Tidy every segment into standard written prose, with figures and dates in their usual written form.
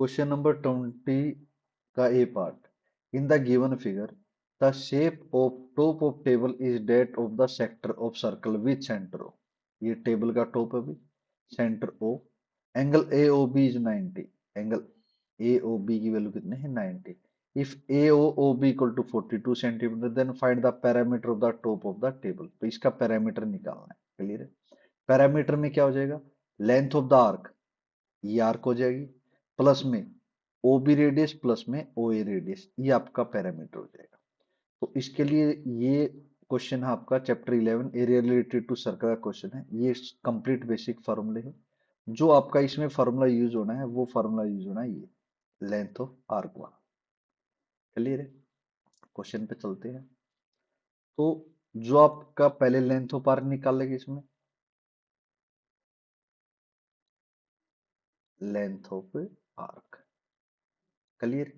Question number 20 का A part. In the given figure the shape of top of table is that of the sector of circle with centre O. ये table का top है भी, centre O. Angle A O B is 90। Angle A O B की value कितनी है? 90। If A O O B equal to 42 centimetre then find the parameter of the top of the table. तो इसका parameter निकालना है। Clear है? Parameter में क्या हो जाएगा? लेंथ ऑफ द आर्क, ये आर्क हो जाएगी, प्लस में ओ बी रेडियस, प्लस में ओ ए रेडियस, ये आपका पैरामीटर हो जाएगा। तो इसके लिए ये क्वेश्चन है आपका chapter 11 area related to circle का क्वेश्चन है। ये कंप्लीट बेसिक फार्मूले है। जो आपका इसमें फार्मूला यूज होना है वो फार्मूला यूज होना है ये लेंथ ऑफ आर्क वाला। क्लियर है? क्वेश्चन पे चलते हैं। तो जो आपका पहले लेंथ ऑफ आर्क निकालेगा इसमें लेंथ ऑफ आर्क। क्लियर?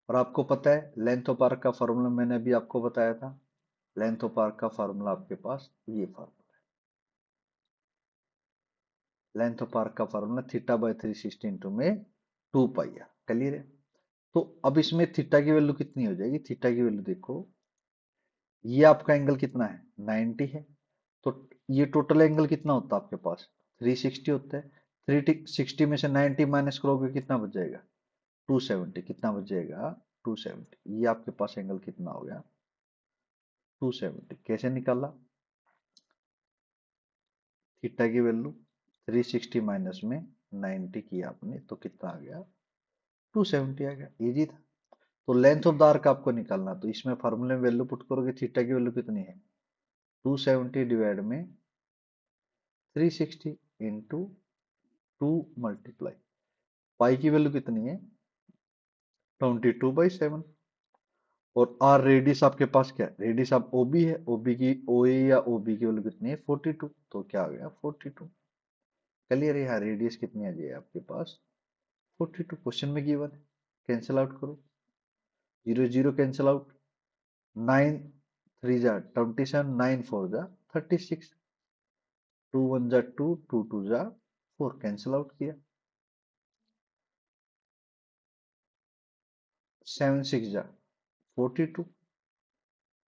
और आपको पता है लेंथ ऑफ आर्क का फार्मूला मैंने अभी आपको बताया था। लेंथ ऑफ आर्क का फार्मूला आपके पास ये फार्मूला है। लेंथ ऑफ आर्क का फार्मूला थीटा बाय 360 इंटू में 2 पाई आर। क्लियर है? तो अब इसमें थीटा की वैल्यू कितनी हो जाएगी? थीटा की वैल्यू देखो, ये आपका एंगल कितना है? 90 है। तो ये टोटल एंगल कितना होता है आपके पास? 360 होता है। 360 में से 90 माइनस करोगे कितना बच जाएगा? 270। कितना बच जाएगा? 270। ये आपके पास एंगल कितना हो गया? 270। कैसे निकाला? थीटा की वैल्यू 360 माइनस में 90 किया आपने तो कितना आ गया? 270 आ गया। इजी था। तो लेंथ ऑफ द आर्क आपको निकालना, तो इसमें फार्मूले में वैल्यू पुट करोगे, थीटा की वैल्यू कितनी है? 270 डिवाइड में 360 इंटू 2 मल्टीप्लाई, पाई की वैल्यू कितनी है? 22/7। और आर रेडियस आपके पास क्या है? रेडियस आप ओबी है, ओबी की ओए या ओबी की वैल्यू कितनी है? 42। तो क्या आ गया? 42। क्लियर है? यहाँ रेडियस कितनी आ जाए आपके पास? 42 क्वेश्चन में गिवन है। कैंसिल आउट करो, 0 0 कैंसिल आउट, 9 3 जा 27, 9 4 जा 36, 2 1 जा 2, 2 2 जा 4, कैंसिल आउट किया, 7 6 जा 42,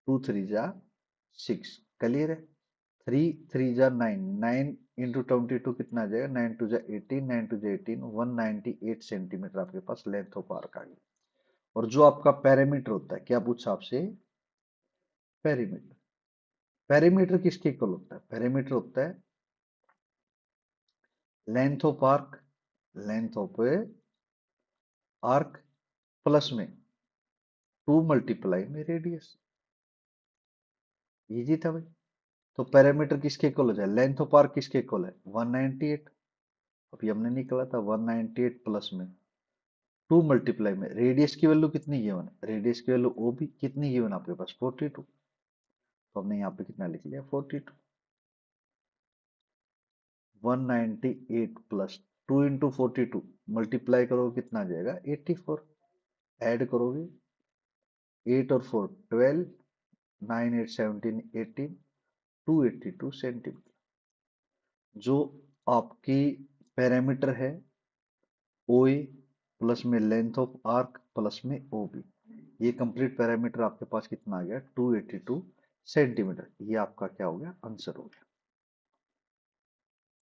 2 3 जा 6। क्लियर है? 3 3 जा 9, 9 इंटू 22 कितना आ जाएगा? 9 2 जा 18, 9 2 जा 18, 198 सेंटीमीटर आपके पास लेंथ ऑफ आर्क आ गई। और जो आपका पैरामीटर होता है, क्या पूछा आपसे? पेरीमीटर। पेरीमीटर किसके इक्वल होता है? पेरीमीटर होता है length of arc, length of arc plus में 2 मल्टीप्लाई में रेडियस। इजी था भाई। तो पैरामीटर किसके इक्वल हो जाए? लेंथ ऑफ आर्क किसके इक्वल है? 198। अभी हमने निकाला था 198 प्लस में 2 मल्टीप्लाई में रेडियस की वैल्यू कितनी गिवन है? रेडियस की वैल्यू ओ भी कितनी गिवन आपके पास? 42। तो हमने यहाँ पे कितना लिख लिया? 42। 198 प्लस 2 इंटू 42 मल्टीप्लाई करोगे कितना आ जाएगा? 84। ऐड करोगे 8 और 4 12, 9 8 17 18, 282 सेंटीमीटर। जो आपकी पैरामीटर है ओ ए प्लस में लेंथ ऑफ आर्क प्लस में ओ बी, ये कंप्लीट पैरामीटर आपके पास कितना आ गया? 282 सेंटीमीटर। ये आपका क्या हो गया? आंसर हो गया।